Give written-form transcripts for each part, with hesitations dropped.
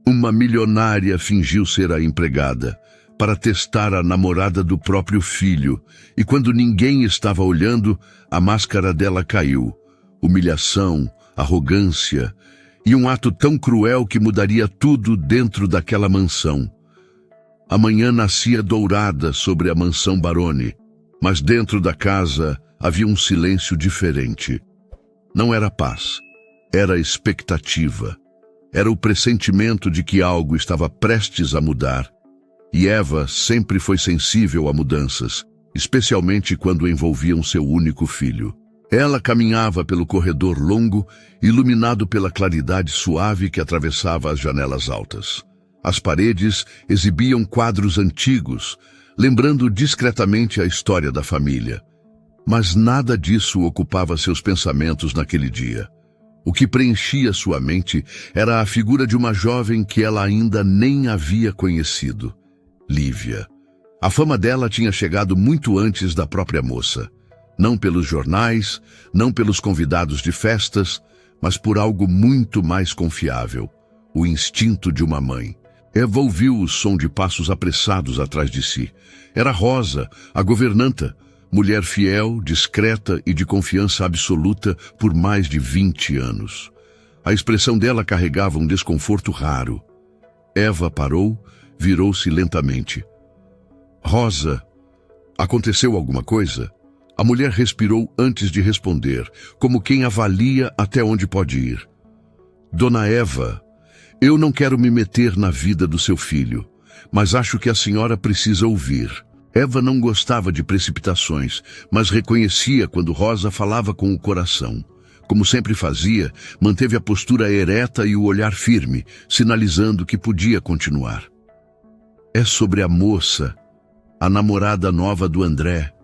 Uma milionária fingiu ser a empregada para testar a namorada do próprio filho, e quando ninguém estava olhando, a máscara dela caiu. Humilhação, arrogância e um ato tão cruel que mudaria tudo dentro daquela mansão. A manhã nascia dourada sobre a mansão Baroni, mas dentro da casa havia um silêncio diferente. Não era paz, era expectativa. Era o pressentimento de que algo estava prestes a mudar. E Eva sempre foi sensível a mudanças, especialmente quando envolviam seu único filho. Ela caminhava pelo corredor longo, iluminado pela claridade suave que atravessava as janelas altas. As paredes exibiam quadros antigos, lembrando discretamente a história da família. Mas nada disso ocupava seus pensamentos naquele dia. O que preenchia sua mente era a figura de uma jovem que ela ainda nem havia conhecido, Lívia. A fama dela tinha chegado muito antes da própria moça. Não pelos jornais, não pelos convidados de festas, mas por algo muito mais confiável, o instinto de uma mãe. Eva ouviu o som de passos apressados atrás de si. Era Rosa, a governanta, mulher fiel, discreta e de confiança absoluta por mais de 20 anos. A expressão dela carregava um desconforto raro. Eva parou, virou-se lentamente. Rosa, aconteceu alguma coisa? A mulher respirou antes de responder, como quem avalia até onde pode ir. Dona Eva, eu não quero me meter na vida do seu filho, mas acho que a senhora precisa ouvir. Eva não gostava de precipitações, mas reconhecia quando Rosa falava com o coração. Como sempre fazia, manteve a postura ereta e o olhar firme, sinalizando que podia continuar. É sobre a moça, a namorada nova do André,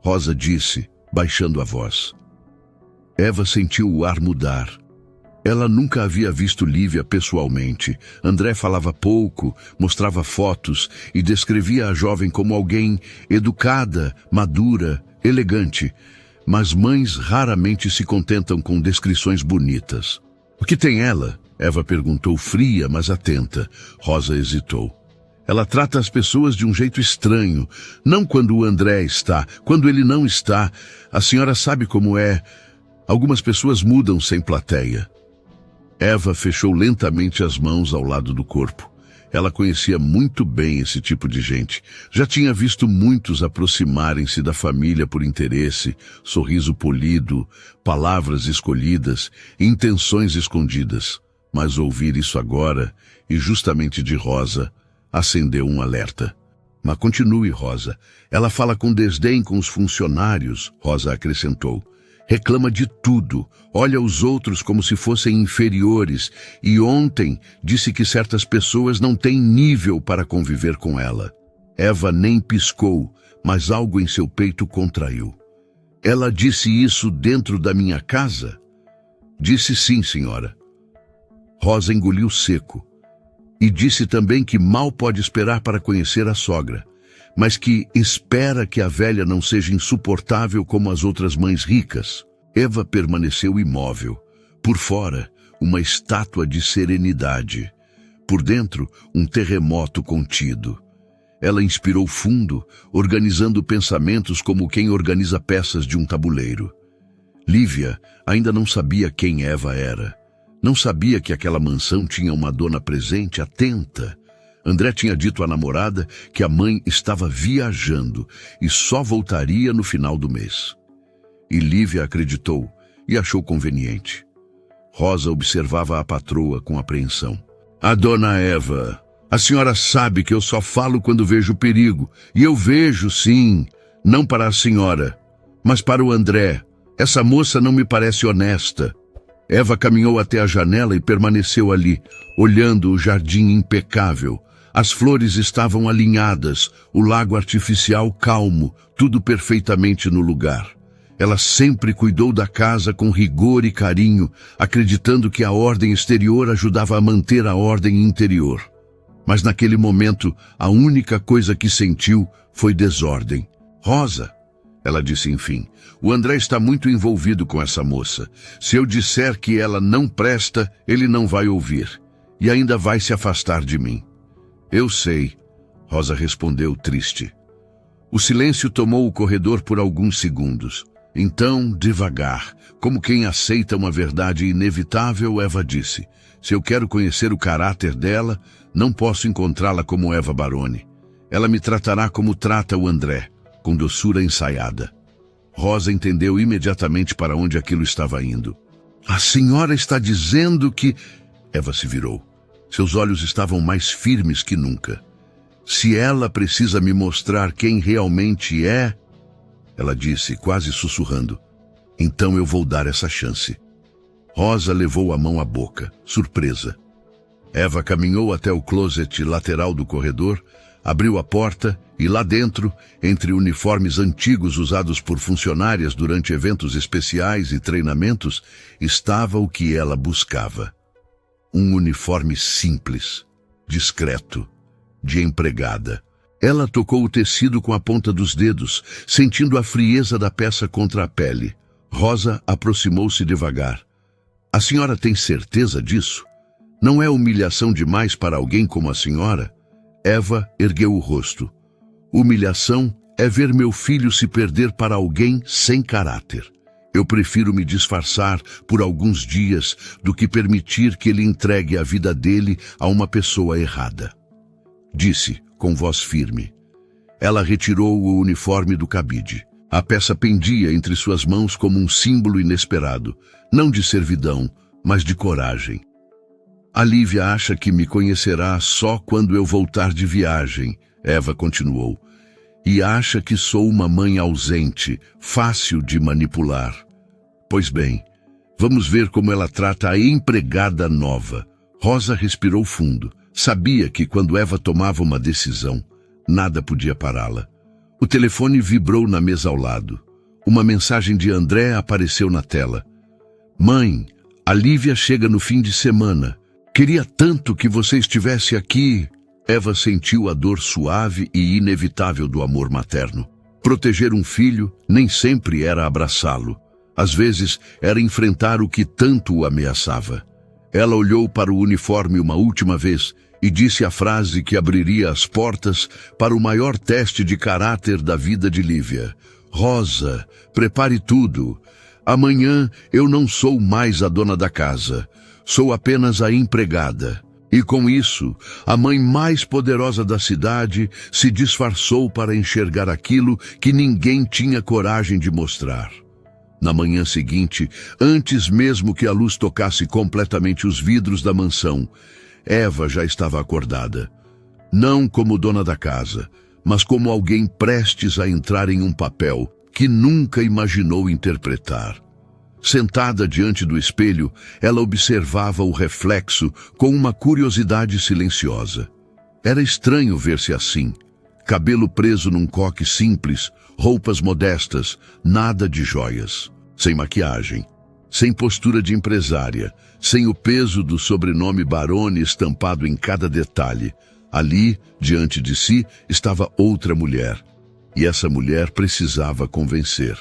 Rosa disse, baixando a voz. Eva sentiu o ar mudar. Ela nunca havia visto Lívia pessoalmente. André falava pouco, mostrava fotos e descrevia a jovem como alguém educada, madura, elegante. Mas mães raramente se contentam com descrições bonitas. O que tem ela? Eva perguntou, fria, mas atenta. Rosa hesitou. Ela trata as pessoas de um jeito estranho. Não quando o André está, quando ele não está. A senhora sabe como é. Algumas pessoas mudam sem plateia. Eva fechou lentamente as mãos ao lado do corpo. Ela conhecia muito bem esse tipo de gente. Já tinha visto muitos aproximarem-se da família por interesse, sorriso polido, palavras escolhidas, intenções escondidas. Mas ouvir isso agora, e justamente de Rosa, acendeu um alerta. Mas continue, Rosa. Ela fala com desdém com os funcionários, Rosa acrescentou. Reclama de tudo, olha os outros como se fossem inferiores, e ontem disse que certas pessoas não têm nível para conviver com ela. Eva nem piscou, mas algo em seu peito contraiu. Ela disse isso dentro da minha casa? Disse sim, senhora. Rosa engoliu seco. E disse também que mal pode esperar para conhecer a sogra, mas que espera que a velha não seja insuportável como as outras mães ricas. Eva permaneceu imóvel. Por fora, uma estátua de serenidade. Por dentro, um terremoto contido. Ela inspirou fundo, organizando pensamentos como quem organiza peças de um tabuleiro. Lívia ainda não sabia quem Eva era. Não sabia que aquela mansão tinha uma dona presente, atenta. André tinha dito à namorada que a mãe estava viajando e só voltaria no final do mês. E Lívia acreditou e achou conveniente. Rosa observava a patroa com apreensão. A dona Eva, a senhora sabe que eu só falo quando vejo perigo. E eu vejo, sim, não para a senhora, mas para o André. Essa moça não me parece honesta. Eva caminhou até a janela e permaneceu ali, olhando o jardim impecável. As flores estavam alinhadas, o lago artificial calmo, tudo perfeitamente no lugar. Ela sempre cuidou da casa com rigor e carinho, acreditando que a ordem exterior ajudava a manter a ordem interior. Mas naquele momento, a única coisa que sentiu foi desordem. Rosa, ela disse enfim, o André está muito envolvido com essa moça. Se eu disser que ela não presta, ele não vai ouvir. e ainda vai se afastar de mim. Eu sei, Rosa respondeu triste. O silêncio tomou o corredor por alguns segundos. Então, devagar, como quem aceita uma verdade inevitável, Eva disse: se eu quero conhecer o caráter dela, não posso encontrá-la como Eva Baroni. Ela me tratará como trata o André, com doçura ensaiada. Rosa entendeu imediatamente para onde aquilo estava indo. A senhora está dizendo que... Eva se virou. Seus olhos estavam mais firmes que nunca. Se ela precisa me mostrar quem realmente é... Ela disse, quase sussurrando. Então eu vou dar essa chance. Rosa levou a mão à boca, surpresa. Eva caminhou até o closet lateral do corredor, abriu a porta e lá dentro, entre uniformes antigos usados por funcionárias durante eventos especiais e treinamentos, estava o que ela buscava. Um uniforme simples, discreto, de empregada. Ela tocou o tecido com a ponta dos dedos, sentindo a frieza da peça contra a pele. Rosa aproximou-se devagar. A senhora tem certeza disso? Não é humilhação demais para alguém como a senhora? Eva ergueu o rosto. Humilhação é ver meu filho se perder para alguém sem caráter. Eu prefiro me disfarçar por alguns dias do que permitir que ele entregue a vida dele a uma pessoa errada. Disse, com voz firme. Ela retirou o uniforme do cabide. A peça pendia entre suas mãos como um símbolo inesperado, não de servidão, mas de coragem. A Lívia acha que me conhecerá só quando eu voltar de viagem, Eva continuou, e acha que sou uma mãe ausente, fácil de manipular. Pois bem, vamos ver como ela trata a empregada nova. Rosa respirou fundo. Sabia que quando Eva tomava uma decisão, nada podia pará-la. O telefone vibrou na mesa ao lado. Uma mensagem de André apareceu na tela. Mãe, a Lívia chega no fim de semana. Queria tanto que você estivesse aqui. Eva sentiu a dor suave e inevitável do amor materno. Proteger um filho nem sempre era abraçá-lo. Às vezes era enfrentar o que tanto o ameaçava. Ela olhou para o uniforme uma última vez e disse a frase que abriria as portas para o maior teste de caráter da vida de Lívia. Rosa, prepare tudo. Amanhã eu não sou mais a dona da casa. Sou apenas a empregada. E com isso, a mãe mais poderosa da cidade se disfarçou para enxergar aquilo que ninguém tinha coragem de mostrar. Na manhã seguinte, antes mesmo que a luz tocasse completamente os vidros da mansão, Eva já estava acordada. Não como dona da casa, mas como alguém prestes a entrar em um papel que nunca imaginou interpretar. Sentada diante do espelho, ela observava o reflexo com uma curiosidade silenciosa. Era estranho ver-se assim. Cabelo preso num coque simples, roupas modestas, nada de joias. Sem maquiagem, sem postura de empresária, sem o peso do sobrenome Baroni estampado em cada detalhe. Ali, diante de si, estava outra mulher. E essa mulher precisava convencer.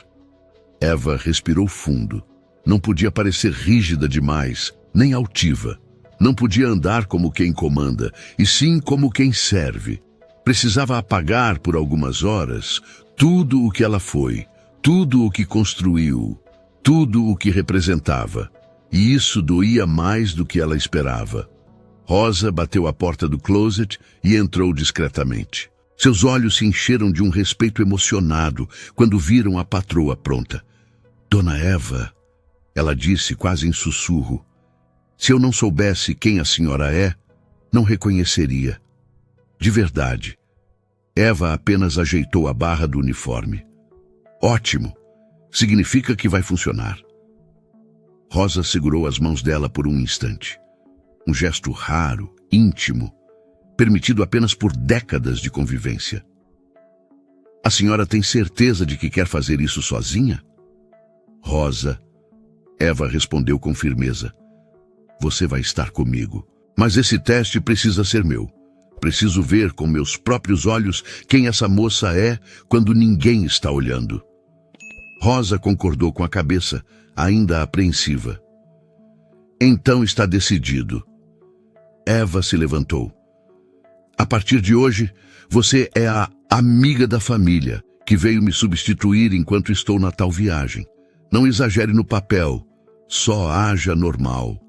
Eva respirou fundo. Não podia parecer rígida demais, nem altiva. Não podia andar como quem comanda, e sim como quem serve. Precisava apagar por algumas horas tudo o que ela foi, tudo o que construiu, tudo o que representava. E isso doía mais do que ela esperava. Rosa bateu a porta do closet e entrou discretamente. Seus olhos se encheram de um respeito emocionado quando viram a patroa pronta. Dona Eva, ela disse quase em sussurro, se eu não soubesse quem a senhora é, não reconheceria. De verdade. Eva apenas ajeitou a barra do uniforme. Ótimo. Significa que vai funcionar. Rosa segurou as mãos dela por um instante. Um gesto raro, íntimo, permitido apenas por décadas de convivência. A senhora tem certeza de que quer fazer isso sozinha? Rosa, Eva respondeu com firmeza. Você vai estar comigo. Mas esse teste precisa ser meu. Preciso ver com meus próprios olhos quem essa moça é quando ninguém está olhando. Rosa concordou com a cabeça, ainda apreensiva. Então está decidido. Eva se levantou. A partir de hoje, você é a amiga da família que veio me substituir enquanto estou na tal viagem. Não exagere no papel, só haja normal.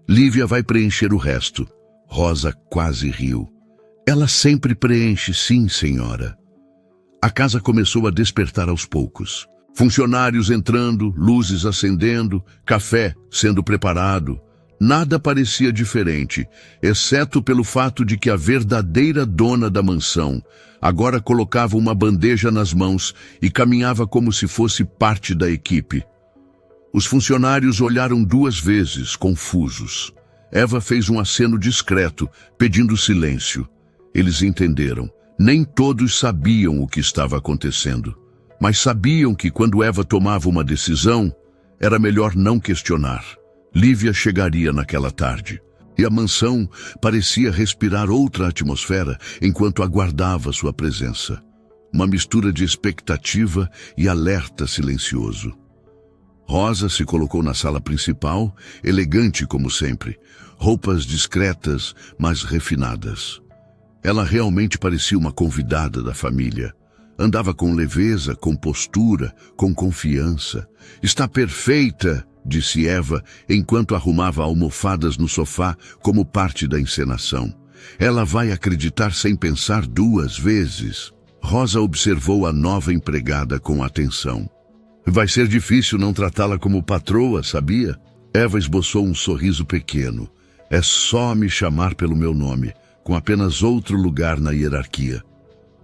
Lívia vai preencher o resto. Rosa quase riu. Ela sempre preenche, sim, senhora. A casa começou a despertar aos poucos. Funcionários entrando, luzes acendendo, café sendo preparado. Nada parecia diferente, exceto pelo fato de que a verdadeira dona da mansão agora colocava uma bandeja nas mãos e caminhava como se fosse parte da equipe. Os funcionários olharam 2 vezes, confusos. Eva fez um aceno discreto, pedindo silêncio. Eles entenderam. Nem todos sabiam o que estava acontecendo, mas sabiam que quando Eva tomava uma decisão, era melhor não questionar. Lívia chegaria naquela tarde, e a mansão parecia respirar outra atmosfera enquanto aguardava sua presença. Uma mistura de expectativa e alerta silencioso. Rosa se colocou na sala principal, elegante como sempre, roupas discretas, mas refinadas. Ela realmente parecia uma convidada da família. Andava com leveza, com postura, com confiança. Está perfeita, disse Eva, enquanto arrumava almofadas no sofá como parte da encenação. Ela vai acreditar sem pensar 2 vezes. Rosa observou a nova empregada com atenção. Vai ser difícil não tratá-la como patroa, sabia? Eva esboçou um sorriso pequeno. É só me chamar pelo meu nome, com apenas outro lugar na hierarquia.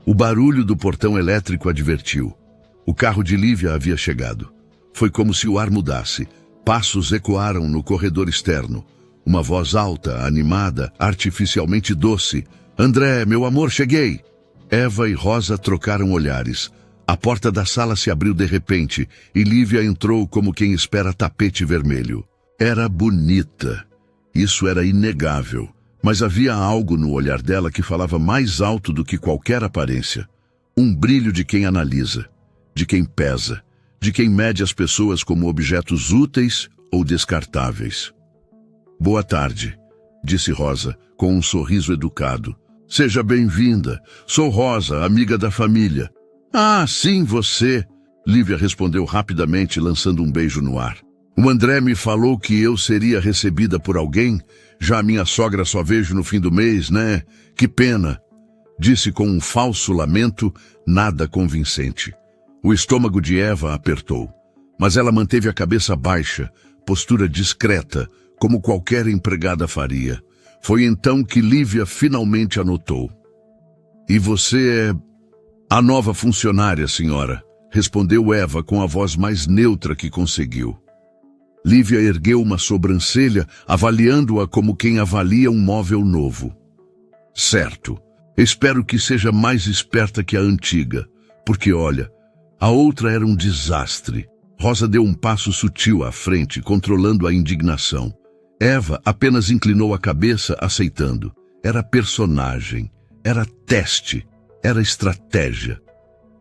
O barulho do portão elétrico advertiu. O carro de Lívia havia chegado. Foi como se o ar mudasse. Passos ecoaram no corredor externo. Uma voz alta, animada, artificialmente doce. André, meu amor, cheguei! Eva e Rosa trocaram olhares. A porta da sala se abriu de repente e Lívia entrou como quem espera tapete vermelho. Era bonita. Isso era inegável. Mas havia algo no olhar dela que falava mais alto do que qualquer aparência. Um brilho de quem analisa, de quem pesa, de quem mede as pessoas como objetos úteis ou descartáveis. Boa tarde, disse Rosa, com um sorriso educado. Seja bem-vinda. Sou Rosa, amiga da família. Ah, sim, você, Lívia respondeu rapidamente, lançando um beijo no ar. O André me falou que eu seria recebida por alguém. Já a minha sogra só vejo no fim do mês, né? Que pena, disse com um falso lamento, nada convincente. O estômago de Eva apertou, mas ela manteve a cabeça baixa, postura discreta, como qualquer empregada faria. Foi então que Lívia finalmente anotou. E você é a nova funcionária, senhora, respondeu Eva com a voz mais neutra que conseguiu. Lívia ergueu uma sobrancelha, avaliando-a como quem avalia um móvel novo. Certo. Espero que seja mais esperta que a antiga, porque, olha, a outra era um desastre. Rosa deu um passo sutil à frente, controlando a indignação. Eva apenas inclinou a cabeça, aceitando. Era personagem, era teste, era estratégia.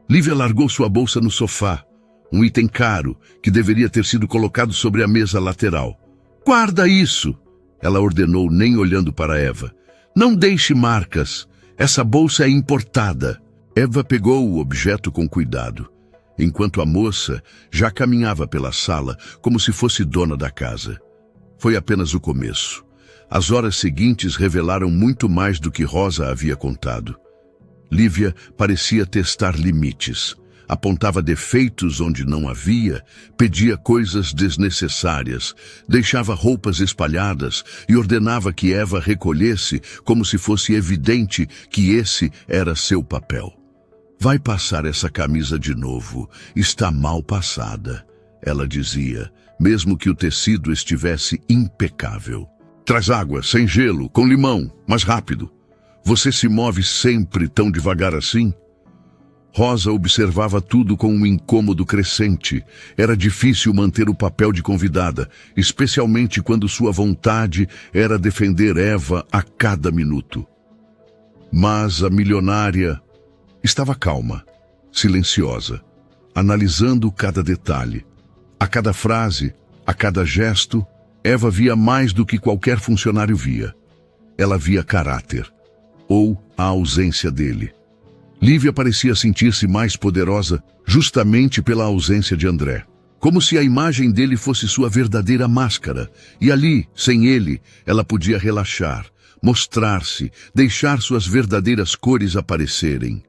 Lívia largou sua bolsa no sofá. Um item caro, que deveria ter sido colocado sobre a mesa lateral. Guarda isso, ela ordenou, nem olhando para Eva. Não deixe marcas. Essa bolsa é importada. Eva pegou o objeto com cuidado, enquanto a moça já caminhava pela sala como se fosse dona da casa. Foi apenas o começo. As horas seguintes revelaram muito mais do que Rosa havia contado. Lívia parecia testar limites. Apontava defeitos onde não havia, pedia coisas desnecessárias, deixava roupas espalhadas e ordenava que Eva recolhesse como se fosse evidente que esse era seu papel. Vai passar essa camisa de novo, está mal passada, ela dizia, mesmo que o tecido estivesse impecável. Traz água, sem gelo, com limão, mais rápido. Você se move sempre tão devagar assim? Rosa observava tudo com um incômodo crescente. Era difícil manter o papel de convidada, especialmente quando sua vontade era defender Eva a cada minuto. Mas a milionária estava calma, silenciosa, analisando cada detalhe. A cada frase, a cada gesto, Eva via mais do que qualquer funcionário via. ela via caráter, ou a ausência dele. Lívia parecia sentir-se mais poderosa justamente pela ausência de André. Como se a imagem dele fosse sua verdadeira máscara, e ali, sem ele, ela podia relaxar, mostrar-se, deixar suas verdadeiras cores aparecerem.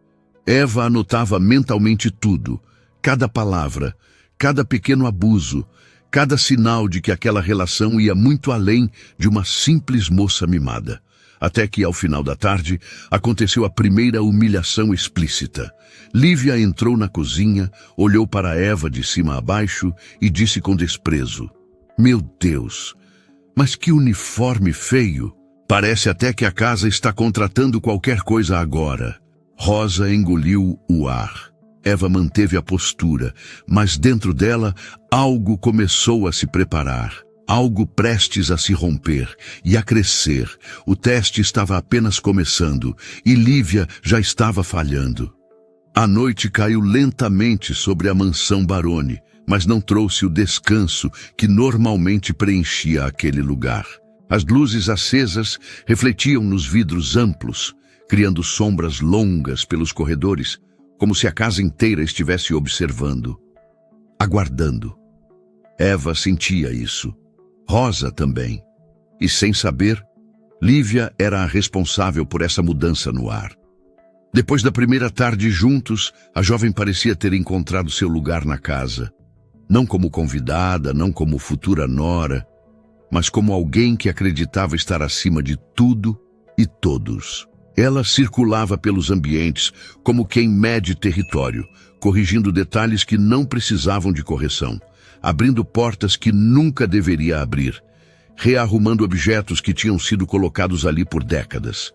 Eva anotava mentalmente tudo, cada palavra, cada pequeno abuso, cada sinal de que aquela relação ia muito além de uma simples moça mimada. Até que, ao final da tarde, aconteceu a primeira humilhação explícita. Lívia entrou na cozinha, olhou para Eva de cima a baixo e disse com desprezo: "Meu Deus, mas que uniforme feio! Parece até que a casa está contratando qualquer coisa agora." Rosa engoliu o ar. Eva manteve a postura, mas dentro dela algo começou a se preparar. Algo prestes a se romper e a crescer. O teste estava apenas começando e Lívia já estava falhando. A noite caiu lentamente sobre a mansão Baroni, mas não trouxe o descanso que normalmente preenchia aquele lugar. As luzes acesas refletiam nos vidros amplos, criando sombras longas pelos corredores, como se a casa inteira estivesse observando, aguardando. Eva sentia isso. Rosa também. E sem saber, Lívia era a responsável por essa mudança no ar. Depois da primeira tarde juntos, a jovem parecia ter encontrado seu lugar na casa. Não como convidada, não como futura nora, mas como alguém que acreditava estar acima de tudo e todos. Ela circulava pelos ambientes como quem mede território, corrigindo detalhes que não precisavam de correção, abrindo portas que nunca deveria abrir, rearrumando objetos que tinham sido colocados ali por décadas.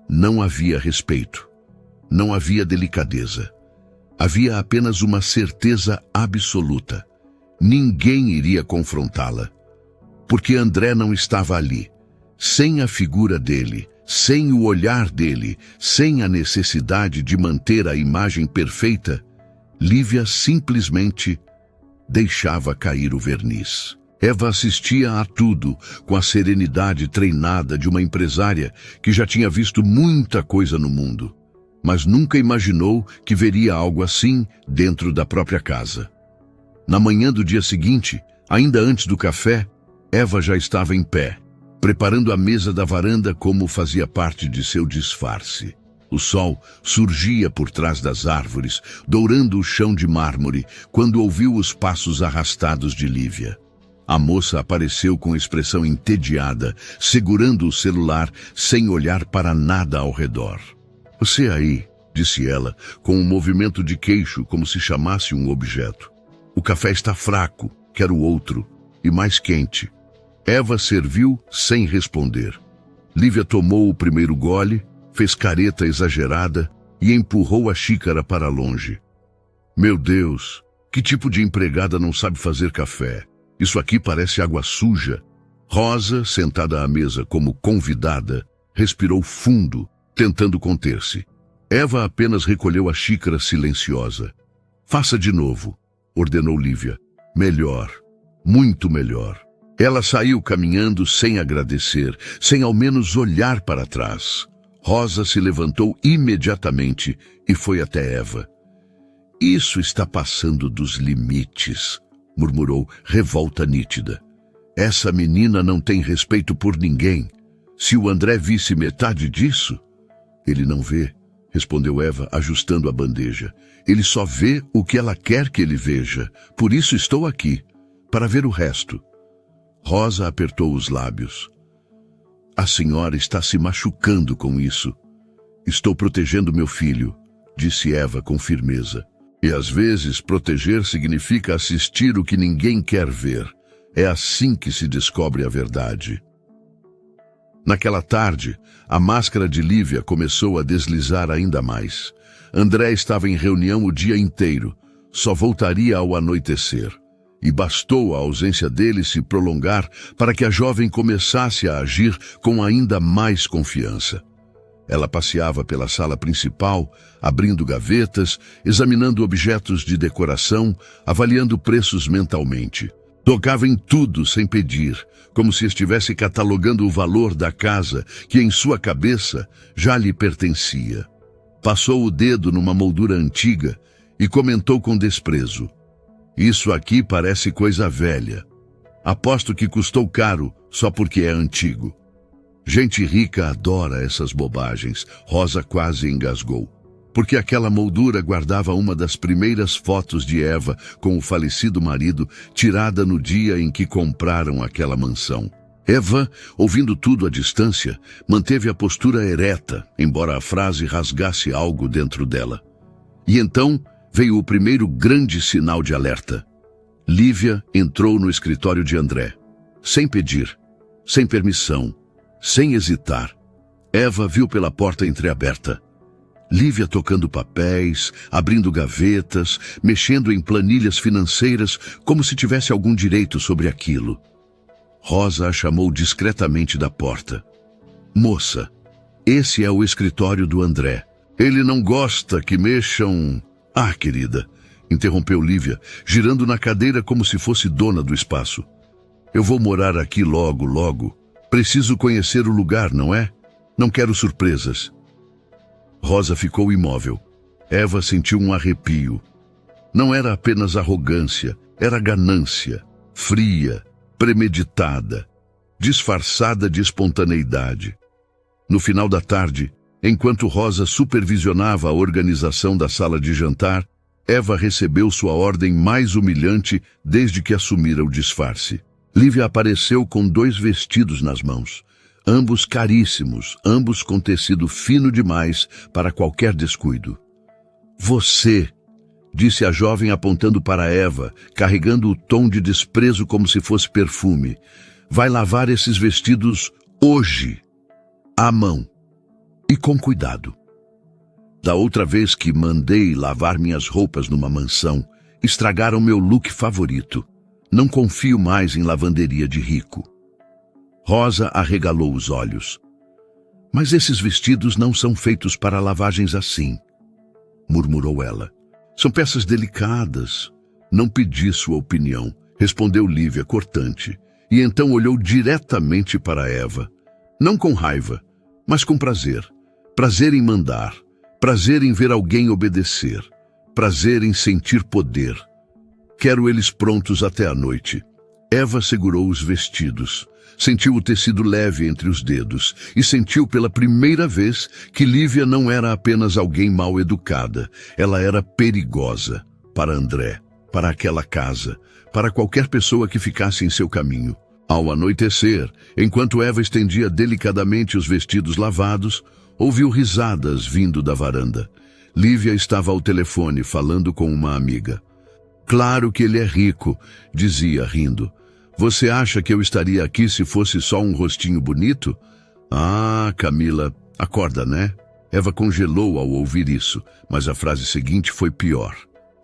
Não havia respeito, não havia delicadeza. Havia apenas uma certeza absoluta. Ninguém iria confrontá-la, porque André não estava ali. Sem a figura dele, sem o olhar dele, sem a necessidade de manter a imagem perfeita, Lívia simplesmente deixava cair o verniz. Eva assistia a tudo com a serenidade treinada de uma empresária que já tinha visto muita coisa no mundo, mas nunca imaginou que veria algo assim dentro da própria casa. Na manhã do dia seguinte, ainda antes do café, Eva já estava em pé, preparando a mesa da varanda como fazia parte de seu disfarce. O sol surgia por trás das árvores, dourando o chão de mármore, quando ouviu os passos arrastados de Lívia. A moça apareceu com expressão entediada, segurando o celular, sem olhar para nada ao redor. "Você aí", disse ela, com um movimento de queixo como se chamasse um objeto. "O café está fraco, quero outro, e mais quente." Eva serviu sem responder. Lívia tomou o primeiro gole, fez careta exagerada e empurrou a xícara para longe. "Meu Deus, que tipo de empregada não sabe fazer café? Isso aqui parece água suja." Rosa, sentada à mesa como convidada, respirou fundo, tentando conter-se. Eva apenas recolheu a xícara silenciosa. "Faça de novo", ordenou Lívia. "Melhor, muito melhor." Ela saiu caminhando sem agradecer, sem ao menos olhar para trás. Rosa se levantou imediatamente e foi até Eva. "Isso está passando dos limites", murmurou, revolta nítida. "Essa menina não tem respeito por ninguém. Se o André visse metade disso..." "Ele não vê", respondeu Eva, ajustando a bandeja. "Ele só vê o que ela quer que ele veja. Por isso estou aqui, para ver o resto." Rosa apertou os lábios. "A senhora está se machucando com isso." "Estou protegendo meu filho", disse Eva com firmeza. "E às vezes proteger significa assistir o que ninguém quer ver. É assim que se descobre a verdade." Naquela tarde, a máscara de Lívia começou a deslizar ainda mais. André estava em reunião o dia inteiro. Só voltaria ao anoitecer. E bastou a ausência dele se prolongar para que a jovem começasse a agir com ainda mais confiança. Ela passeava pela sala principal, abrindo gavetas, examinando objetos de decoração, avaliando preços mentalmente. Tocava em tudo sem pedir, como se estivesse catalogando o valor da casa que em sua cabeça já lhe pertencia. Passou o dedo numa moldura antiga e comentou com desprezo: "Isso aqui parece coisa velha. Aposto que custou caro só porque é antigo." Gente rica adora essas bobagens. Rosa quase engasgou, porque aquela moldura guardava uma das primeiras fotos de Eva com o falecido marido, tirada no dia em que compraram aquela mansão. Eva, ouvindo tudo à distância, manteve a postura ereta, embora a frase rasgasse algo dentro dela. E então veio o primeiro grande sinal de alerta. Lívia entrou no escritório de André, sem pedir, sem permissão, sem hesitar. Eva viu pela porta entreaberta. Lívia tocando papéis, abrindo gavetas, mexendo em planilhas financeiras, como se tivesse algum direito sobre aquilo. Rosa a chamou discretamente da porta. "Moça, esse é o escritório do André. Ele não gosta que mexam..." "Ah, querida", interrompeu Lívia, girando na cadeira como se fosse dona do espaço. "Eu vou morar aqui logo, logo. Preciso conhecer o lugar, não é? Não quero surpresas." Rosa ficou imóvel. Eva sentiu um arrepio. Não era apenas arrogância, era ganância, fria, premeditada, disfarçada de espontaneidade. No final da tarde, enquanto Rosa supervisionava a organização da sala de jantar, Eva recebeu sua ordem mais humilhante desde que assumira o disfarce. Lívia apareceu com 2 vestidos nas mãos, ambos caríssimos, ambos com tecido fino demais para qualquer descuido. "Você", disse a jovem apontando para Eva, carregando o tom de desprezo como se fosse perfume, "vai lavar esses vestidos hoje, à mão, e com cuidado. Da outra vez que mandei lavar minhas roupas numa mansão, estragaram meu look favorito. Não confio mais em lavanderia de rico." Rosa arregalou os olhos. "Mas esses vestidos não são feitos para lavagens assim", murmurou ela. "São peças delicadas." "Não pedi sua opinião", respondeu Lívia cortante, e então olhou diretamente para Eva. Não com raiva, mas com prazer. Prazer em mandar, prazer em ver alguém obedecer, prazer em sentir poder. "Quero eles prontos até a noite." Eva segurou os vestidos, sentiu o tecido leve entre os dedos e sentiu pela primeira vez que Lívia não era apenas alguém mal educada, ela era perigosa para André, para aquela casa, para qualquer pessoa que ficasse em seu caminho. Ao anoitecer, enquanto Eva estendia delicadamente os vestidos lavados, ouviu risadas vindo da varanda. Lívia estava ao telefone falando com uma amiga. "Claro que ele é rico", dizia rindo. "Você acha que eu estaria aqui se fosse só um rostinho bonito?" "Ah, Camila, acorda, né?" Eva congelou ao ouvir isso, mas a frase seguinte foi pior.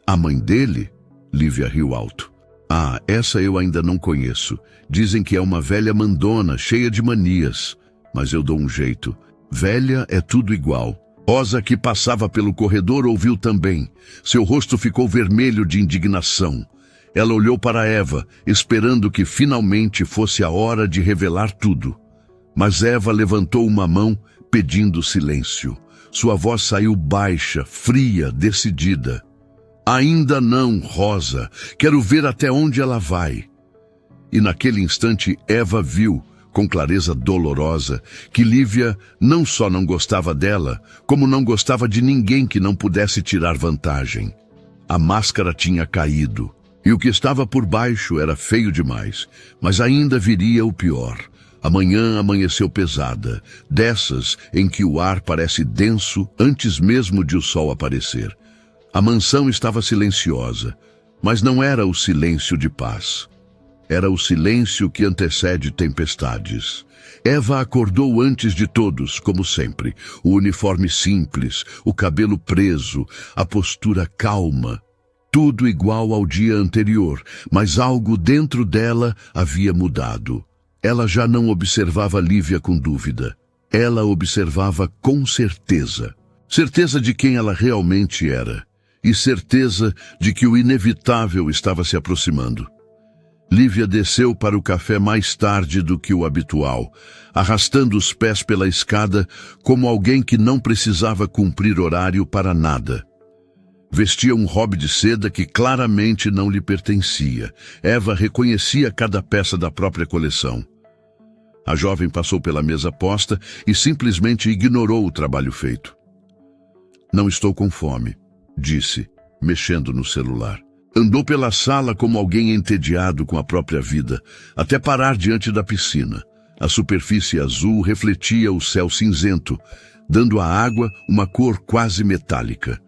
"A mãe dele?" Lívia riu alto. "Ah, essa eu ainda não conheço. Dizem que é uma velha mandona, cheia de manias. Mas eu dou um jeito. Velha é tudo igual." Rosa, que passava pelo corredor, ouviu também. Seu rosto ficou vermelho de indignação. Ela olhou para Eva, esperando que finalmente fosse a hora de revelar tudo. Mas Eva levantou uma mão, pedindo silêncio. Sua voz saiu baixa, fria, decidida. "Ainda não, Rosa. Quero ver até onde ela vai." E naquele instante Eva viu, com clareza dolorosa, que Lívia não só não gostava dela, como não gostava de ninguém que não pudesse tirar vantagem. A máscara tinha caído, e o que estava por baixo era feio demais, mas ainda viria o pior. A manhã amanheceu pesada, dessas em que o ar parece denso antes mesmo de o sol aparecer. A mansão estava silenciosa, mas não era o silêncio de paz. Era o silêncio que antecede tempestades. Eva acordou antes de todos, como sempre. O uniforme simples, o cabelo preso, a postura calma. Tudo igual ao dia anterior, mas algo dentro dela havia mudado. Ela já não observava Lívia com dúvida. Ela observava com certeza. Certeza de quem ela realmente era. E certeza de que o inevitável estava se aproximando. Lívia desceu para o café mais tarde do que o habitual, arrastando os pés pela escada como alguém que não precisava cumprir horário para nada. Vestia um hobby de seda que claramente não lhe pertencia. Eva reconhecia cada peça da própria coleção. A jovem passou pela mesa posta e simplesmente ignorou o trabalho feito. "Não estou com fome", disse, mexendo no celular. Andou pela sala como alguém entediado com a própria vida, até parar diante da piscina. A superfície azul refletia o céu cinzento, dando à água uma cor quase metálica.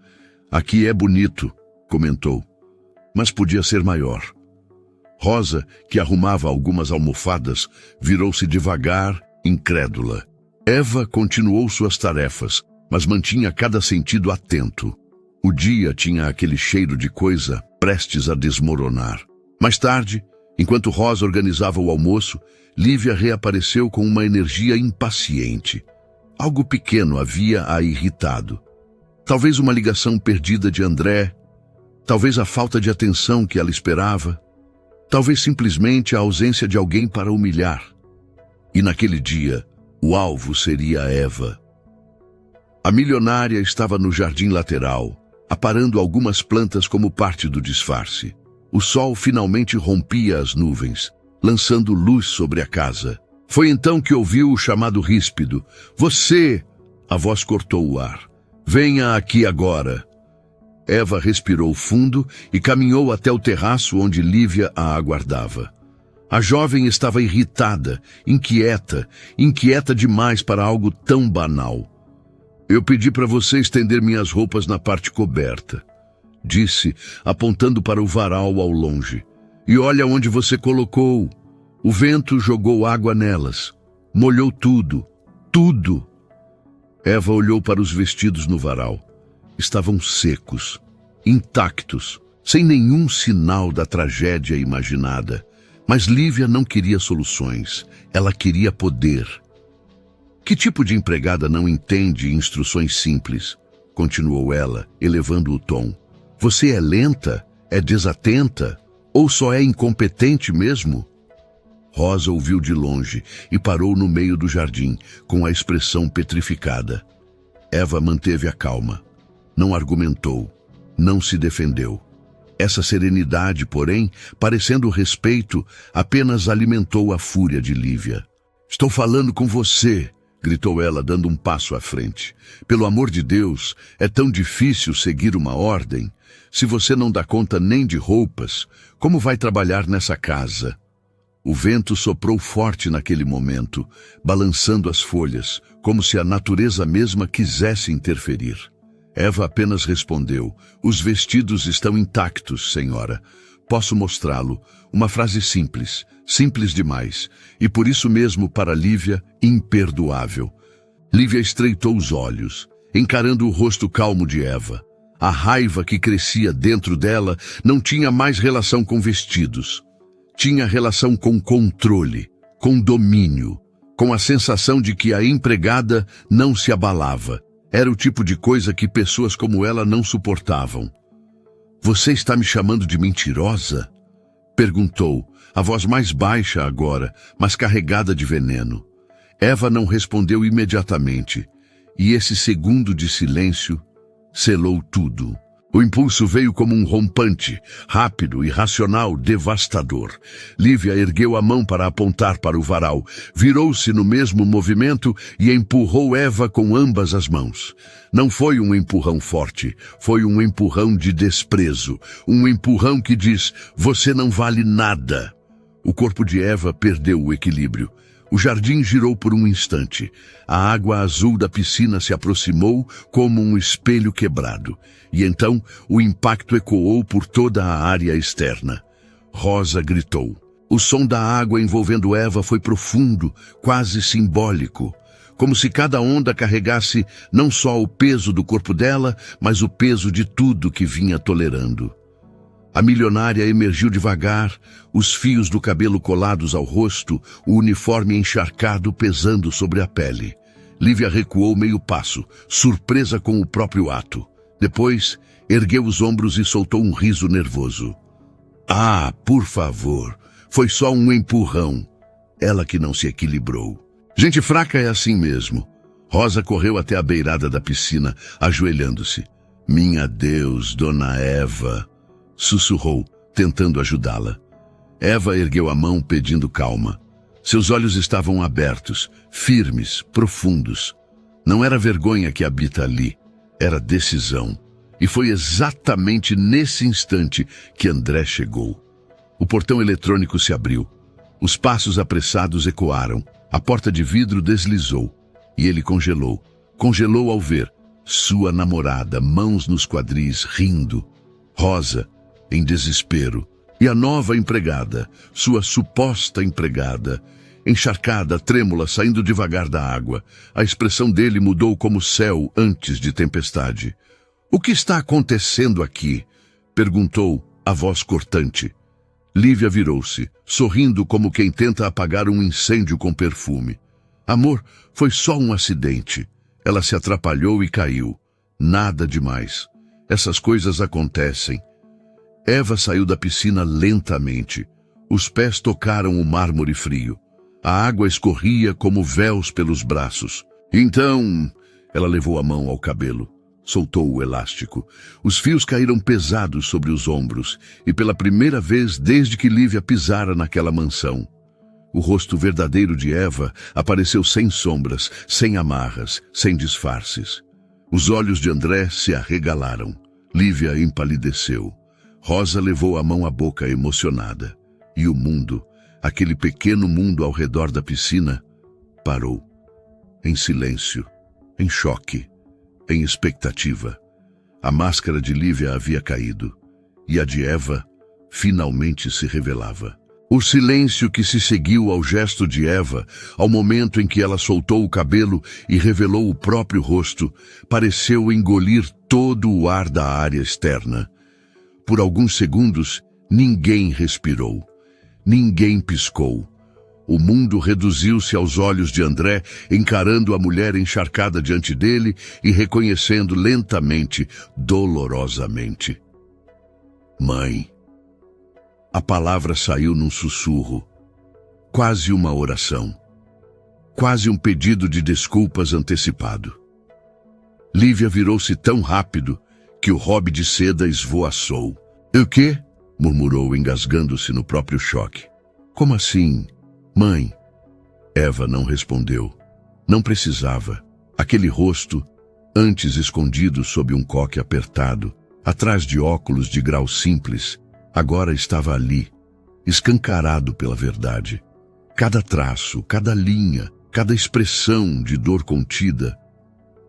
"Aqui é bonito", comentou, "mas podia ser maior." Rosa, que arrumava algumas almofadas, virou-se devagar, incrédula. Eva continuou suas tarefas, mas mantinha cada sentido atento. O dia tinha aquele cheiro de coisa prestes a desmoronar. Mais tarde, enquanto Rosa organizava o almoço, Lívia reapareceu com uma energia impaciente. Algo pequeno havia a irritado. Talvez uma ligação perdida de André, talvez a falta de atenção que ela esperava, talvez simplesmente a ausência de alguém para humilhar. E naquele dia, o alvo seria Eva. A milionária estava no jardim lateral, aparando algumas plantas como parte do disfarce. O sol finalmente rompia as nuvens, lançando luz sobre a casa. Foi então que ouviu o chamado ríspido. "Você!" A voz cortou o ar. "Venha aqui agora." Eva respirou fundo e caminhou até o terraço onde Lívia a aguardava. A jovem estava irritada, inquieta demais para algo tão banal. "Eu pedi para você estender minhas roupas na parte coberta", disse, apontando para o varal ao longe. "E olha onde você colocou. O vento jogou água nelas. Molhou tudo. Tudo." Eva olhou para os vestidos no varal. Estavam secos, intactos, sem nenhum sinal da tragédia imaginada. Mas Lívia não queria soluções. Ela queria poder. "Que tipo de empregada não entende instruções simples?" continuou ela, elevando o tom. "Você é lenta? É desatenta? Ou só é incompetente mesmo?" Rosa ouviu de longe e parou no meio do jardim, com a expressão petrificada. Eva manteve a calma. Não argumentou. Não se defendeu. Essa serenidade, porém, parecendo respeito, apenas alimentou a fúria de Lívia. "Estou falando com você!" gritou ela, dando um passo à frente. "Pelo amor de Deus, é tão difícil seguir uma ordem. Se você não dá conta nem de roupas, como vai trabalhar nessa casa?" O vento soprou forte naquele momento, balançando as folhas, como se a natureza mesma quisesse interferir. Eva apenas respondeu: "Os vestidos estão intactos, senhora. Posso mostrá-lo." Uma frase simples, simples demais, e por isso mesmo para Lívia, imperdoável. Lívia estreitou os olhos, encarando o rosto calmo de Eva. A raiva que crescia dentro dela não tinha mais relação com vestidos. Tinha relação com controle, com domínio, com a sensação de que a empregada não se abalava. Era o tipo de coisa que pessoas como ela não suportavam. "Você está me chamando de mentirosa?" perguntou, a voz mais baixa agora, mas carregada de veneno. Eva não respondeu imediatamente, e esse segundo de silêncio selou tudo. O impulso veio como um rompante, rápido, irracional, devastador. Lívia ergueu a mão para apontar para o varal, virou-se no mesmo movimento e empurrou Eva com ambas as mãos. Não foi um empurrão forte, foi um empurrão de desprezo, um empurrão que diz: "Você não vale nada." O corpo de Eva perdeu o equilíbrio. O jardim girou por um instante. A água azul da piscina se aproximou como um espelho quebrado. E então o impacto ecoou por toda a área externa. Rosa gritou. O som da água envolvendo Eva foi profundo, quase simbólico. Como se cada onda carregasse não só o peso do corpo dela, mas o peso de tudo que vinha tolerando. A milionária emergiu devagar, os fios do cabelo colados ao rosto, o uniforme encharcado pesando sobre a pele. Lívia recuou meio passo, surpresa com o próprio ato. Depois, ergueu os ombros e soltou um riso nervoso. "Ah, por favor, Foi só um empurrão. Ela que não se equilibrou. Gente fraca é assim mesmo. Rosa correu até a beirada da piscina, ajoelhando-se. Minha Deus, Dona Eva, sussurrou, tentando ajudá-la. Eva ergueu a mão pedindo calma. Seus olhos estavam abertos, firmes, profundos. Não era vergonha que habita ali, era decisão. E foi exatamente nesse instante que André chegou. O portão eletrônico se abriu. Os passos apressados ecoaram. A porta de vidro deslizou. E ele congelou. Congelou ao ver sua namorada, mãos nos quadris, rindo. Rosa, em desespero. E a nova empregada, sua suposta empregada, encharcada, trêmula, saindo devagar da água. A expressão dele mudou como céu antes de tempestade. O que está acontecendo aqui? Perguntou a voz cortante. Lívia virou-se, sorrindo como quem tenta apagar um incêndio com perfume. Amor, foi só um acidente. Ela se atrapalhou e caiu. Nada demais. Essas coisas acontecem. Eva saiu da piscina lentamente. Os pés tocaram o mármore frio. A água escorria como véus pelos braços. Então, ela levou a mão ao cabelo. Soltou o elástico. Os fios caíram pesados sobre os ombros, e pela primeira vez desde que Lívia pisara naquela mansão. O rosto verdadeiro de Eva apareceu sem sombras, sem amarras, sem disfarces. Os olhos de André se arregalaram. Lívia empalideceu. Rosa levou a mão à boca emocionada. E o mundo, aquele pequeno mundo ao redor da piscina, parou. Em silêncio, em choque, em expectativa. A máscara de Lívia havia caído, e a de Eva finalmente se revelava. O silêncio que se seguiu ao gesto de Eva, ao momento em que ela soltou o cabelo e revelou o próprio rosto, pareceu engolir todo o ar da área externa. Por alguns segundos, ninguém respirou. Ninguém piscou. O mundo reduziu-se aos olhos de André, encarando a mulher encharcada diante dele e reconhecendo lentamente, dolorosamente. Mãe. A palavra saiu num sussurro, quase uma oração, quase um pedido de desculpas antecipado. Lívia virou-se tão rápido que o robe de seda esvoaçou. O quê? Murmurou, engasgando-se no próprio choque. Como assim? Mãe. Eva não respondeu. Não precisava. Aquele rosto, antes escondido sob um coque apertado, atrás de óculos de grau simples, agora estava ali, escancarado pela verdade. Cada traço, cada linha, cada expressão de dor contida,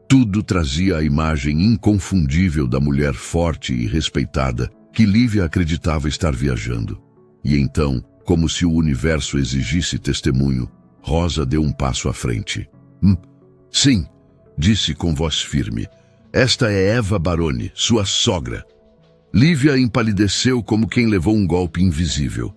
tudo trazia a imagem inconfundível da mulher forte e respeitada que Lívia acreditava estar viajando. E então, como se o universo exigisse testemunho, Rosa deu um passo à frente. Sim, disse com voz firme. Esta é Eva Baroni, sua sogra. Lívia empalideceu como quem levou um golpe invisível.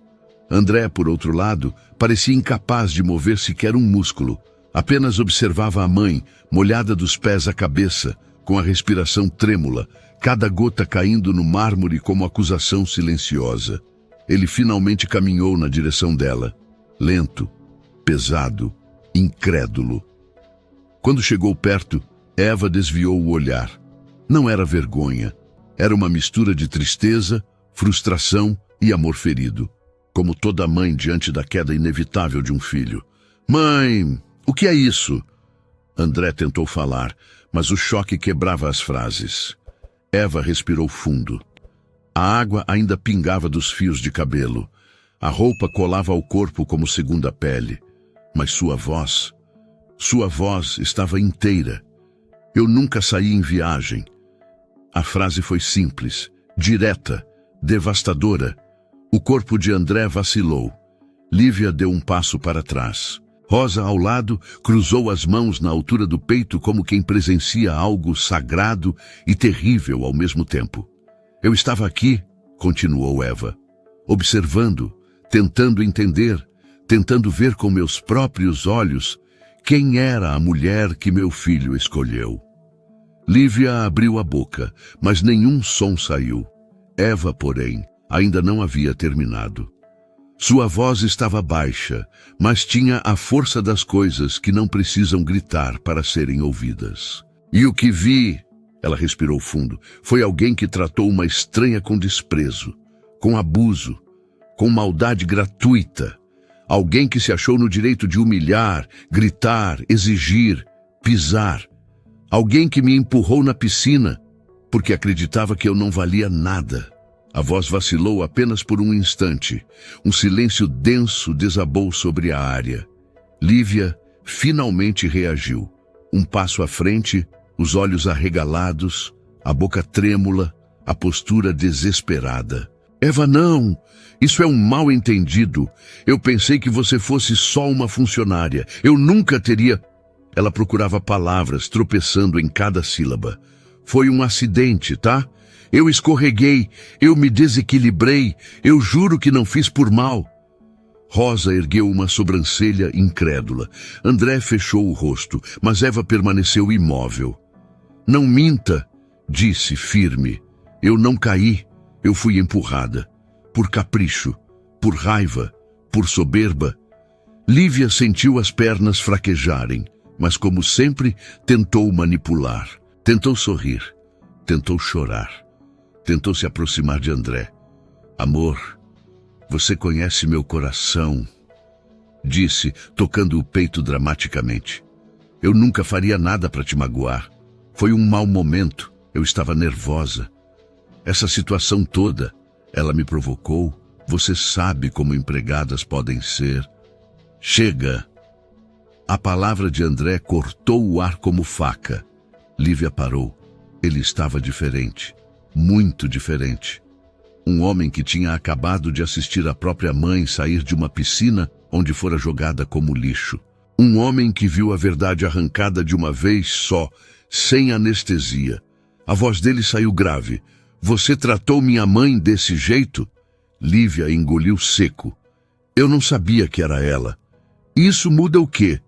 André, por outro lado, parecia incapaz de mover sequer um músculo. Apenas observava a mãe, molhada dos pés à cabeça, com a respiração trêmula, cada gota caindo no mármore como acusação silenciosa. Ele finalmente caminhou na direção dela, lento, pesado, incrédulo. Quando chegou perto, Eva desviou o olhar. Não era vergonha. Era uma mistura de tristeza, frustração e amor ferido, como toda mãe diante da queda inevitável de um filho. Mãe, o que é isso? André tentou falar, mas o choque quebrava as frases. Eva respirou fundo. A água ainda pingava dos fios de cabelo. A roupa colava ao corpo como segunda pele. Mas sua voz estava inteira. Eu nunca saí em viagem. A frase foi simples, direta, devastadora. O corpo de André vacilou. Lívia deu um passo para trás. Rosa, ao lado, cruzou as mãos na altura do peito como quem presencia algo sagrado e terrível ao mesmo tempo. Eu estava aqui, continuou Eva, observando, tentando entender, tentando ver com meus próprios olhos quem era a mulher que meu filho escolheu. Lívia abriu a boca, mas nenhum som saiu. Eva, porém, ainda não havia terminado. Sua voz estava baixa, mas tinha a força das coisas que não precisam gritar para serem ouvidas. E o que vi, ela respirou fundo, foi alguém que tratou uma estranha com desprezo, com abuso, com maldade gratuita. Alguém que se achou no direito de humilhar, gritar, exigir, pisar. Alguém que me empurrou na piscina, porque acreditava que eu não valia nada. A voz vacilou apenas por um instante. Um silêncio denso desabou sobre a área. Lívia finalmente reagiu. Um passo à frente, os olhos arregalados, a boca trêmula, a postura desesperada. Eva, não! Isso é um mal-entendido. Eu pensei que você fosse só uma funcionária. Eu nunca teria... Ela procurava palavras, tropeçando em cada sílaba. Foi um acidente, tá? Eu escorreguei, eu me desequilibrei, eu juro que não fiz por mal. Rosa ergueu uma sobrancelha incrédula. André fechou o rosto, mas Eva permaneceu imóvel. Não minta, disse firme. Eu não caí, eu fui empurrada. Por capricho, por raiva, por soberba. Lívia sentiu as pernas fraquejarem, mas como sempre, tentou manipular. Tentou sorrir, tentou chorar, tentou se aproximar de André. Amor, você conhece meu coração, disse, tocando o peito dramaticamente. Eu nunca faria nada para te magoar. Foi um mau momento, eu estava nervosa. Essa situação toda, ela me provocou. Você sabe como empregadas podem ser. Chega! A palavra de André cortou o ar como faca. Lívia parou. Ele estava diferente. Muito diferente. Um homem que tinha acabado de assistir a própria mãe sair de uma piscina onde fora jogada como lixo. Um homem que viu a verdade arrancada de uma vez só, sem anestesia. A voz dele saiu grave. Você tratou minha mãe desse jeito? Lívia engoliu seco. Eu não sabia que era ela. Isso muda o quê?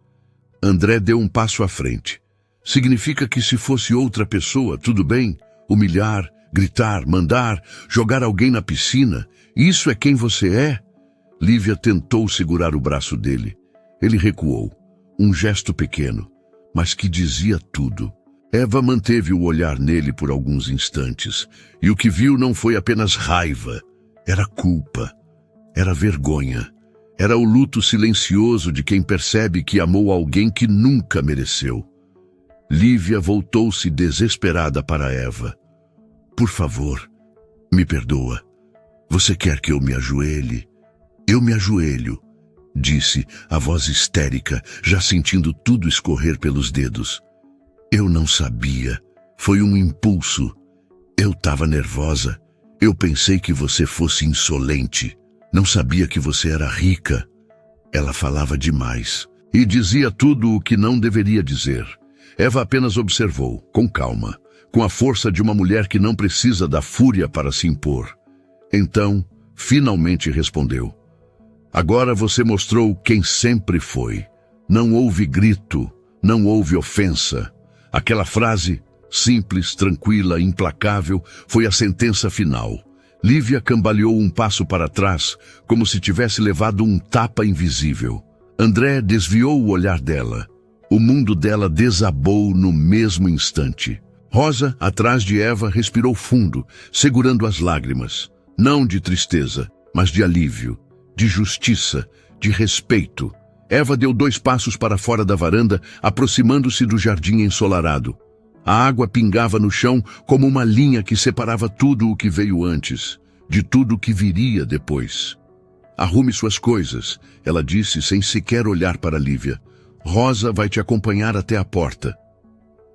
André deu um passo à frente. Significa que se fosse outra pessoa, tudo bem? Humilhar, gritar, mandar, jogar alguém na piscina. Isso é quem você é? Lívia tentou segurar o braço dele. Ele recuou. Um gesto pequeno, mas que dizia tudo. Eva manteve o olhar nele por alguns instantes. E o que viu não foi apenas raiva. Era culpa. Era vergonha. Era o luto silencioso de quem percebe que amou alguém que nunca mereceu. Lívia voltou-se desesperada para Eva. Por favor, me perdoa. Você quer que eu me ajoelhe? Eu me ajoelho, disse, a voz histérica, já sentindo tudo escorrer pelos dedos. Eu não sabia. Foi um impulso. Eu estava nervosa. Eu pensei que você fosse insolente. Não sabia que você era rica. Ela falava demais e dizia tudo o que não deveria dizer. Eva apenas observou, com calma, com a força de uma mulher que não precisa da fúria para se impor. Então, finalmente respondeu. Agora você mostrou quem sempre foi. Não houve grito, não houve ofensa. Aquela frase, simples, tranquila, implacável, foi a sentença final. Lívia cambaleou um passo para trás, como se tivesse levado um tapa invisível. André desviou o olhar dela. O mundo dela desabou no mesmo instante. Rosa, atrás de Eva, respirou fundo, segurando as lágrimas. Não de tristeza, mas de alívio, de justiça, de respeito. Eva deu 2 passos para fora da varanda, aproximando-se do jardim ensolarado. A água pingava no chão como uma linha que separava tudo o que veio antes, de tudo o que viria depois. Arrume suas coisas, ela disse sem sequer olhar para Lívia. Rosa vai te acompanhar até a porta.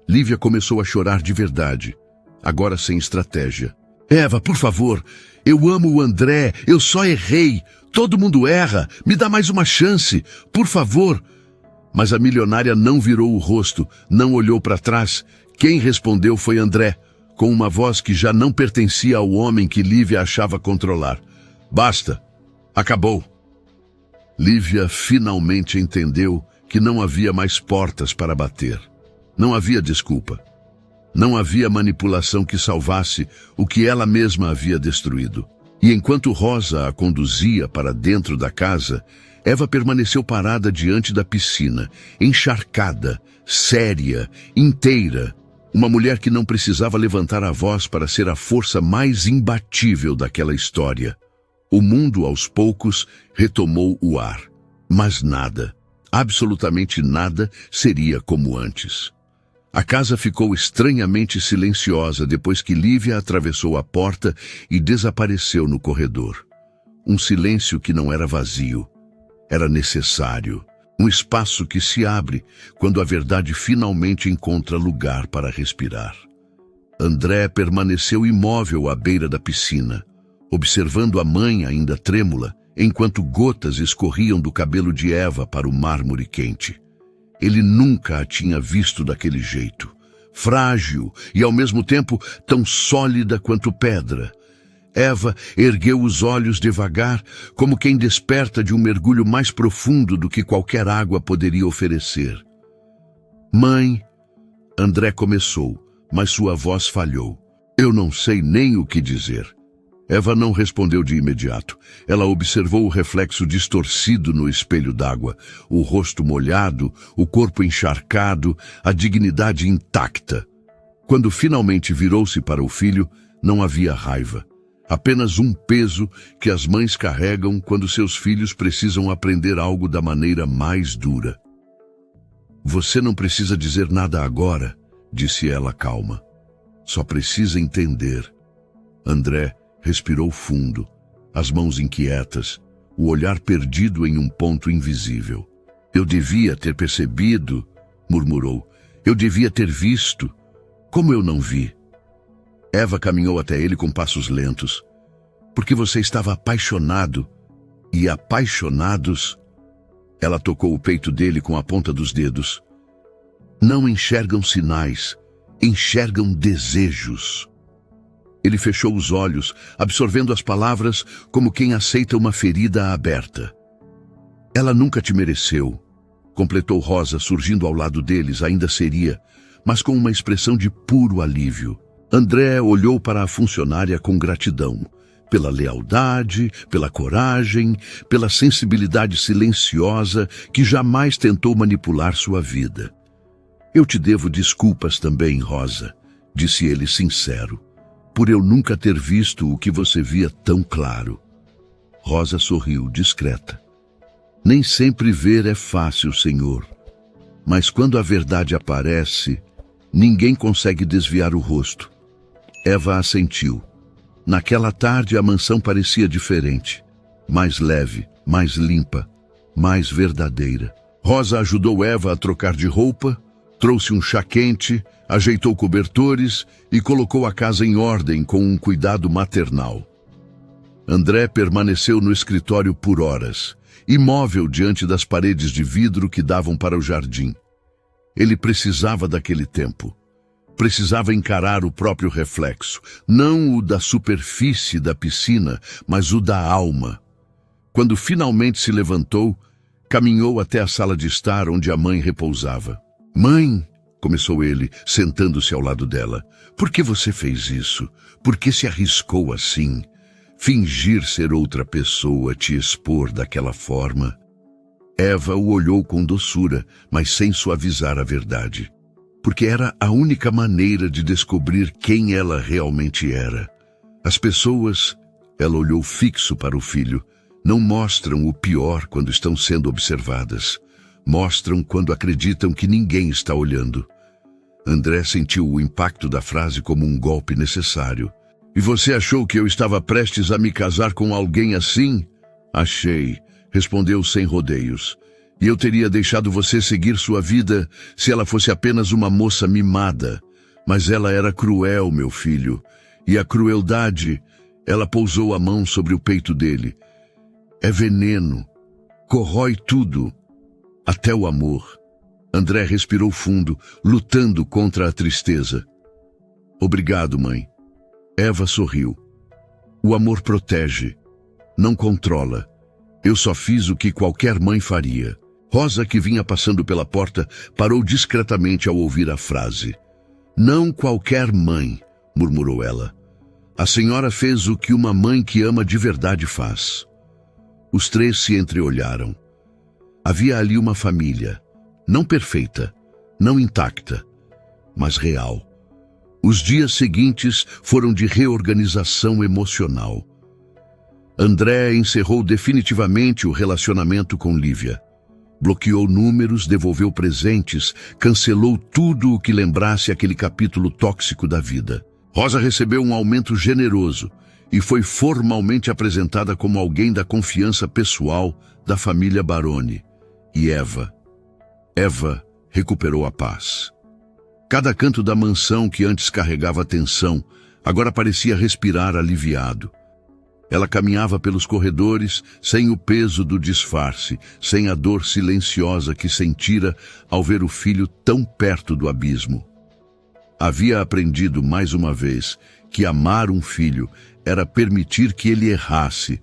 Lívia começou a chorar de verdade, agora sem estratégia. Eva, por favor, eu amo o André, eu só errei. Todo mundo erra, me dá mais uma chance, por favor. Mas a milionária não virou o rosto, não olhou para trás. Quem respondeu foi André, com uma voz que já não pertencia ao homem que Lívia achava controlar. Basta, acabou. Lívia finalmente entendeu que não havia mais portas para bater. Não havia desculpa. Não havia manipulação que salvasse o que ela mesma havia destruído. E enquanto Rosa a conduzia para dentro da casa, Eva permaneceu parada diante da piscina, encharcada, séria, inteira. Uma mulher que não precisava levantar a voz para ser a força mais imbatível daquela história. O mundo, aos poucos, retomou o ar. Mas nada, absolutamente nada, seria como antes. A casa ficou estranhamente silenciosa depois que Lívia atravessou a porta e desapareceu no corredor. Um silêncio que não era vazio. Era necessário. Um espaço que se abre quando a verdade finalmente encontra lugar para respirar. André permaneceu imóvel à beira da piscina, observando a mãe ainda trêmula, enquanto gotas escorriam do cabelo de Eva para o mármore quente. Ele nunca a tinha visto daquele jeito, frágil e ao mesmo tempo tão sólida quanto pedra. Eva ergueu os olhos devagar, como quem desperta de um mergulho mais profundo do que qualquer água poderia oferecer. Mãe, André começou, mas sua voz falhou. Eu não sei nem o que dizer. Eva não respondeu de imediato. Ela observou o reflexo distorcido no espelho d'água, o rosto molhado, o corpo encharcado, a dignidade intacta. Quando finalmente virou-se para o filho, não havia raiva. Apenas um peso que as mães carregam quando seus filhos precisam aprender algo da maneira mais dura. Você não precisa dizer nada agora, disse ela calma. Só precisa entender. André respirou fundo, as mãos inquietas, o olhar perdido em um ponto invisível. Eu devia ter percebido, murmurou. Eu devia ter visto. Como eu não vi? Eva caminhou até ele com passos lentos. Porque você estava apaixonado. E apaixonados... Ela tocou o peito dele com a ponta dos dedos. Não enxergam sinais, enxergam desejos. Ele fechou os olhos, absorvendo as palavras como quem aceita uma ferida aberta. Ela nunca te mereceu, completou Rosa, surgindo ao lado deles, ainda seria, mas com uma expressão de puro alívio. André olhou para a funcionária com gratidão, pela lealdade, pela coragem, pela sensibilidade silenciosa que jamais tentou manipular sua vida. Eu te devo desculpas também, Rosa, disse ele sincero, por eu nunca ter visto o que você via tão claro. Rosa sorriu, discreta. Nem sempre ver é fácil, senhor, mas quando a verdade aparece, ninguém consegue desviar o rosto. Eva assentiu. Naquela tarde a mansão parecia diferente, mais leve, mais limpa, mais verdadeira. Rosa ajudou Eva a trocar de roupa, trouxe um chá quente, ajeitou cobertores e colocou a casa em ordem com um cuidado maternal. André permaneceu no escritório por horas, imóvel diante das paredes de vidro que davam para o jardim. Ele precisava daquele tempo. Precisava encarar o próprio reflexo, não o da superfície da piscina, mas o da alma. Quando finalmente se levantou, caminhou até a sala de estar onde a mãe repousava. Mãe, começou ele, sentando-se ao lado dela, por que você fez isso? Por que se arriscou assim? Fingir ser outra pessoa, te expor daquela forma? Eva o olhou com doçura, mas sem suavizar a verdade. Porque era a única maneira de descobrir quem ela realmente era. As pessoas, ela olhou fixo para o filho, não mostram o pior quando estão sendo observadas. Mostram quando acreditam que ninguém está olhando. André sentiu o impacto da frase como um golpe necessário. E você achou que eu estava prestes a me casar com alguém assim? Achei, respondeu sem rodeios. E eu teria deixado você seguir sua vida se ela fosse apenas uma moça mimada. Mas ela era cruel, meu filho. E a crueldade, ela pousou a mão sobre o peito dele. É veneno. Corrói tudo. Até o amor. André respirou fundo, lutando contra a tristeza. Obrigado, mãe. Eva sorriu. O amor protege. Não controla. Eu só fiz o que qualquer mãe faria. Rosa, que vinha passando pela porta, parou discretamente ao ouvir a frase. Não qualquer mãe, murmurou ela. A senhora fez o que uma mãe que ama de verdade faz. Os três se entreolharam. Havia ali uma família, não perfeita, não intacta, mas real. Os dias seguintes foram de reorganização emocional. André encerrou definitivamente o relacionamento com Lívia. Bloqueou números, devolveu presentes, cancelou tudo o que lembrasse aquele capítulo tóxico da vida. Rosa recebeu um aumento generoso e foi formalmente apresentada como alguém da confiança pessoal da família Baroni. E Eva recuperou a paz. Cada canto da mansão que antes carregava tensão, agora parecia respirar aliviado. Ela caminhava pelos corredores sem o peso do disfarce, sem a dor silenciosa que sentira ao ver o filho tão perto do abismo. Havia aprendido mais uma vez que amar um filho era permitir que ele errasse,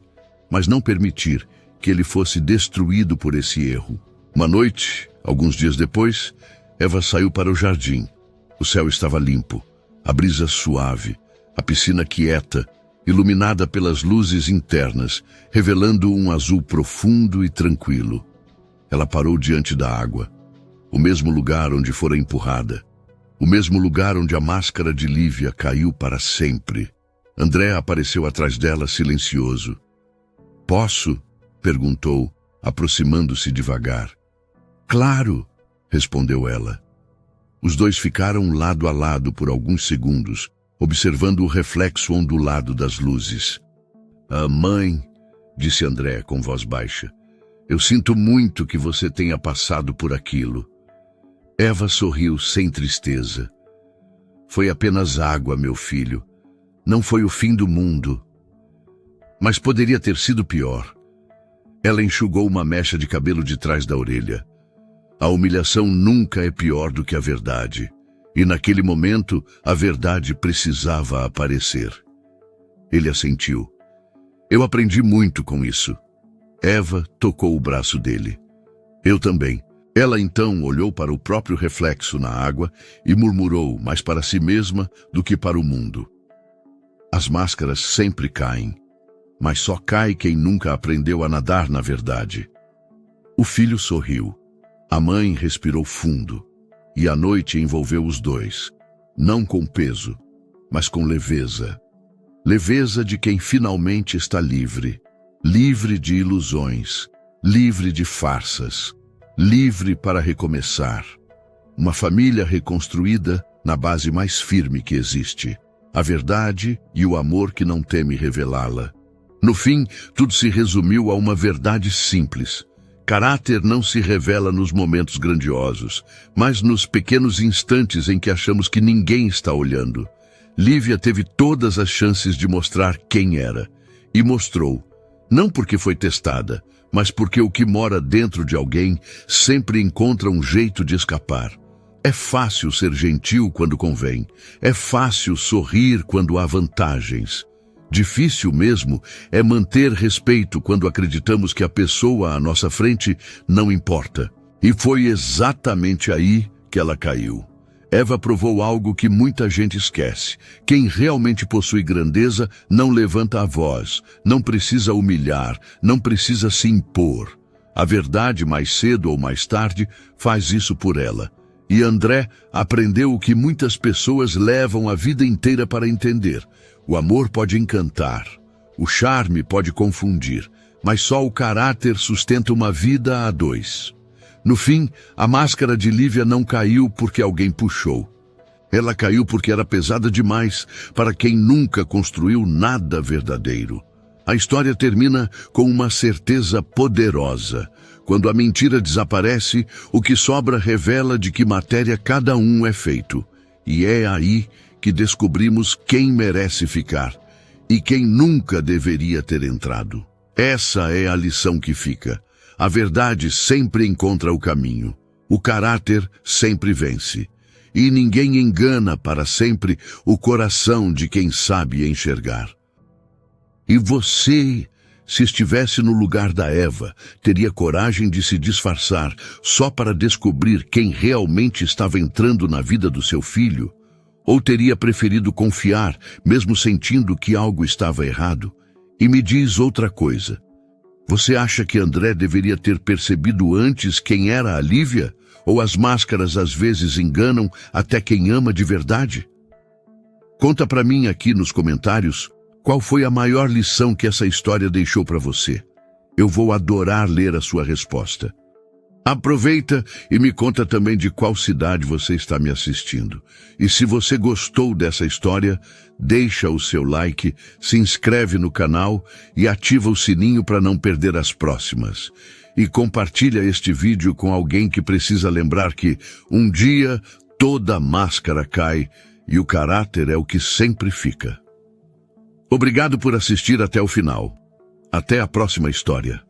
mas não permitir que ele fosse destruído por esse erro. Uma noite, alguns dias depois, Eva saiu para o jardim. O céu estava limpo, a brisa suave, a piscina quieta, iluminada pelas luzes internas, revelando um azul profundo e tranquilo. Ela parou diante da água, o mesmo lugar onde fora empurrada, o mesmo lugar onde a máscara de Lívia caiu para sempre. André apareceu atrás dela silencioso. "Posso?" perguntou, aproximando-se devagar. "Claro", respondeu ela. Os dois ficaram lado a lado por alguns segundos, observando o reflexo ondulado das luzes. Mãe", disse André com voz baixa, "eu sinto muito que você tenha passado por aquilo." Eva sorriu sem tristeza. "Foi apenas água, meu filho. Não foi o fim do mundo. Mas poderia ter sido pior." Ela enxugou uma mecha de cabelo de trás da orelha. A humilhação nunca é pior do que a verdade. E naquele momento, a verdade precisava aparecer. Ele assentiu. "Eu aprendi muito com isso." Eva tocou o braço dele. "Eu também." Ela então olhou para o próprio reflexo na água e murmurou mais para si mesma do que para o mundo. "As máscaras sempre caem, mas só cai quem nunca aprendeu a nadar na verdade." O filho sorriu. A mãe respirou fundo. E a noite envolveu os dois, não com peso, mas com leveza. Leveza de quem finalmente está livre, livre de ilusões, livre de farsas, livre para recomeçar. Uma família reconstruída na base mais firme que existe, a verdade e o amor que não teme revelá-la. No fim, tudo se resumiu a uma verdade simples. Caráter não se revela nos momentos grandiosos, mas nos pequenos instantes em que achamos que ninguém está olhando. Lívia teve todas as chances de mostrar quem era. E mostrou, não porque foi testada, mas porque o que mora dentro de alguém sempre encontra um jeito de escapar. É fácil ser gentil quando convém. É fácil sorrir quando há vantagens. Difícil mesmo é manter respeito quando acreditamos que a pessoa à nossa frente não importa. E foi exatamente aí que ela caiu. Eva provou algo que muita gente esquece. Quem realmente possui grandeza não levanta a voz, não precisa humilhar, não precisa se impor. A verdade, mais cedo ou mais tarde, faz isso por ela. E André aprendeu o que muitas pessoas levam a vida inteira para entender. O amor pode encantar, o charme pode confundir, mas só o caráter sustenta uma vida a dois. No fim, a máscara de Lívia não caiu porque alguém puxou. Ela caiu porque era pesada demais para quem nunca construiu nada verdadeiro. A história termina com uma certeza poderosa. Quando a mentira desaparece, o que sobra revela de que matéria cada um é feito. E é aí que descobrimos quem merece ficar e quem nunca deveria ter entrado. Essa é a lição que fica. A verdade sempre encontra o caminho. O caráter sempre vence. E ninguém engana para sempre o coração de quem sabe enxergar. E você, se estivesse no lugar da Eva, teria coragem de se disfarçar só para descobrir quem realmente estava entrando na vida do seu filho? Ou teria preferido confiar, mesmo sentindo que algo estava errado? E me diz outra coisa. Você acha que André deveria ter percebido antes quem era a Lívia? Ou as máscaras às vezes enganam até quem ama de verdade? Conta pra mim aqui nos comentários qual foi a maior lição que essa história deixou para você. Eu vou adorar ler a sua resposta. Aproveita e me conta também de qual cidade você está me assistindo. E se você gostou dessa história, deixa o seu like, se inscreve no canal e ativa o sininho para não perder as próximas. E compartilha este vídeo com alguém que precisa lembrar que um dia toda máscara cai e o caráter é o que sempre fica. Obrigado por assistir até o final. Até a próxima história.